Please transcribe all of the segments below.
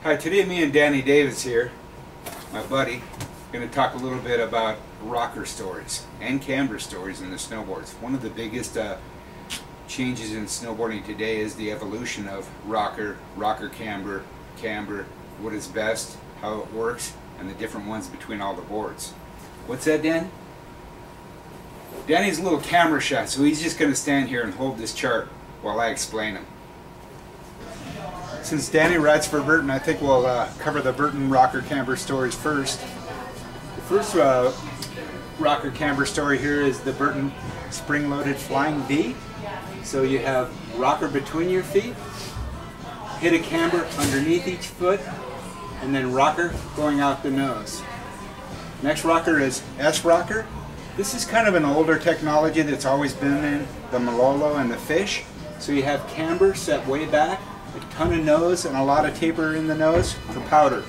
Hi, today me and Danny Davis here, my buddy, going to talk a little bit about rocker stories and camber stories in the snowboards. One of the biggest changes in snowboarding today is the evolution of rocker, camber, what is best, how it works, and the different ones between all the boards. What's that, Dan? Danny's a little camera shy, so he's just going to stand here and hold this chart while I explain him. Since Danny rides for Burton, I think we'll cover the Burton rocker camber stories first. The first rocker camber story here is the Burton spring-loaded flying V. So you have rocker between your feet, hit a camber underneath each foot, and then rocker going out the nose. Next rocker is S rocker. This is kind of an older technology that's always been in the Malolo and the fish. So you have camber set way back, a ton of nose and a lot of taper in the nose for powder.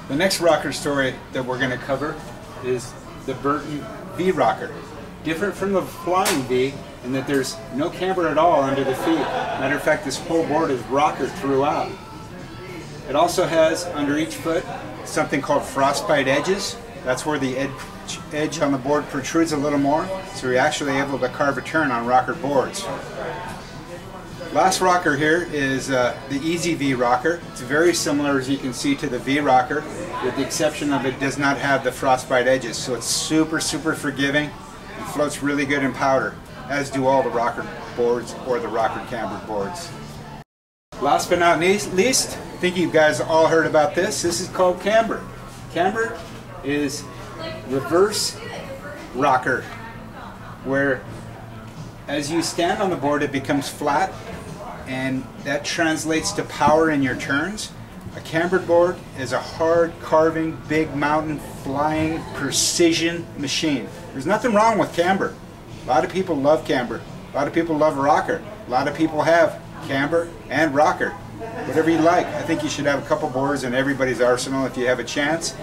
The next rocker story that we're going to cover is the Burton V rocker. Different from the flying V in that there's no camber at all under the feet. Matter of fact, this whole board is rocker throughout. It also has under each foot something called frostbite edges. That's where the edge on the board protrudes a little more, so you're actually able to carve a turn on rocker boards. Last rocker here is the Easy V rocker. It's very similar, as you can see, to the V rocker, with the exception of it does not have the frostbite edges, so it's super forgiving and floats really good in powder, as do all the rocker boards or the rocker camber boards. Last but not least, I think you guys all heard about this. This is called camber. Camber is reverse rocker, where as you stand on the board it becomes flat, and that translates to power in your turns. A cambered board is a hard carving, big mountain flying precision machine. There's nothing wrong with camber. A lot of people love camber. A lot of people love rocker. A lot of people have camber and rocker. Whatever you like. I think you should have a couple boards in everybody's arsenal if you have a chance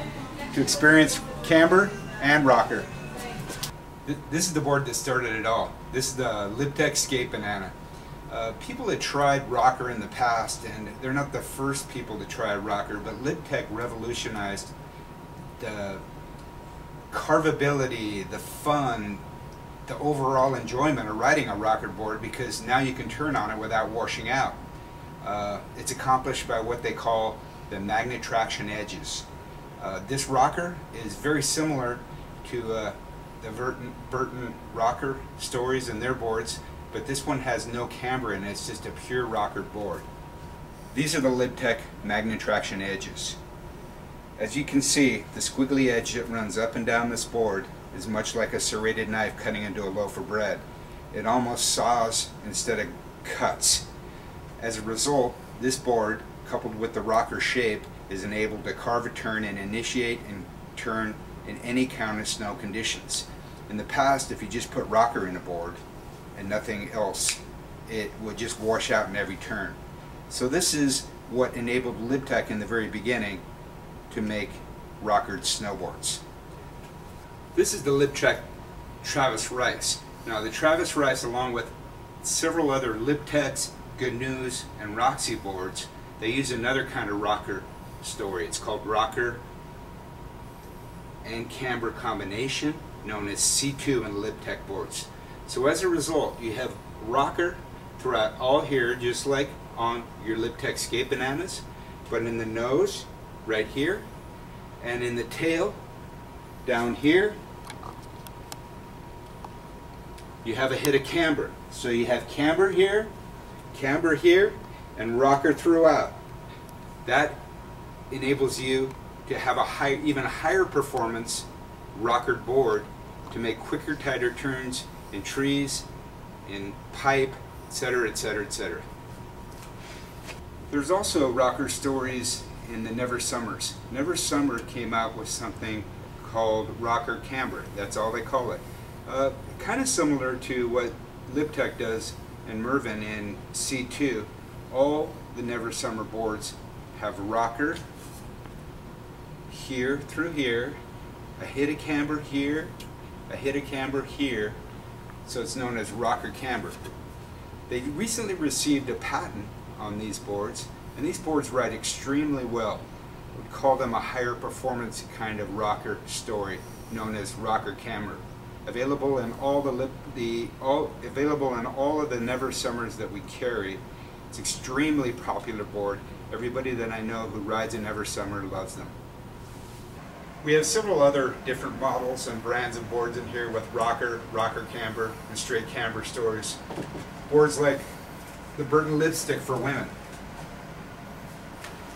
to experience camber and rocker. This is the board that started it all. This is the Libtech Skate Banana. People had tried rocker in the past, and they're not the first people to try rocker, but Libtech revolutionized the carvability, the fun, the overall enjoyment of riding a rocker board, because now you can turn on it without washing out. It's accomplished by what they call the magnet traction edges. This rocker is very similar to the Burton rocker stories and their boards, but this one has no camber in it. It's just a pure rocker board. These are the Libtech magnet traction edges. As you can see, the squiggly edge that runs up and down this board is much like a serrated knife cutting into a loaf of bread. It almost saws instead of cuts. As a result, this board, coupled with the rocker shape, is enabled to carve a turn and initiate and turn in any kind of snow conditions. In the past, if you just put rocker in a board and nothing else, it would just wash out in every turn. So this is what enabled Libtech in the very beginning to make rockered snowboards. This is the Libtech Travis Rice. Now the Travis Rice, along with several other Libtechs, Good News, and Roxy boards, they use another kind of rocker story. It's called rocker and camber combination, known as C2 in Libtech boards. So as a result, you have rocker throughout all here, just like on your Libtech Skate Bananas, but in the nose, right here, and in the tail, down here, you have a hit of camber. So you have camber here, and rocker throughout. That enables you to have a even higher performance rockered board to make quicker, tighter turns in trees, in pipe, etc., etc., etc. There's also rocker stories in the Never Summers. Never Summer came out with something called rocker camber. That's all they call it. Kind of similar to what Libtech does and Mervyn in C2. All the Never Summer boards have rocker here through here, a hit of camber here, a hit of camber here, so it's known as rocker camber. They recently received a patent on these boards And these boards ride extremely well. We call them a higher performance kind of rocker story, known as rocker camber. Available in all available in all of the Never Summers that we carry. It's an extremely popular board. Everybody that I know who rides a Never Summer loves them. We have several other different models and brands of boards in here with rocker camber, and straight camber stories. Boards like the Burton Lipstick for women.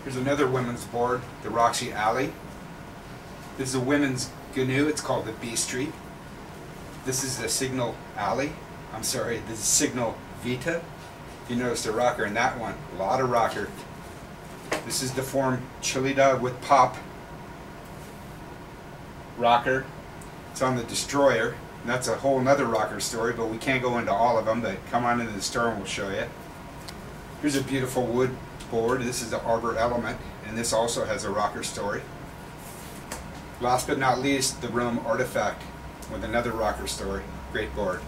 Here's another women's board, the Roxy Alley. This is a women's canoe. It's called the B Street. This is the Signal Alley. I'm sorry, this is Signal Vita. If you notice the rocker in that one, a lot of rocker. This is the Form Chilida with pop rocker. It's on the Destroyer. And that's a whole nother rocker story, but we can't go into all of them, but come on into the store and we'll show you. Here's a beautiful wood board. This is the Arbor Element, and this also has a rocker story. Last but not least, the Rome Artifact with another rocker story. Great board.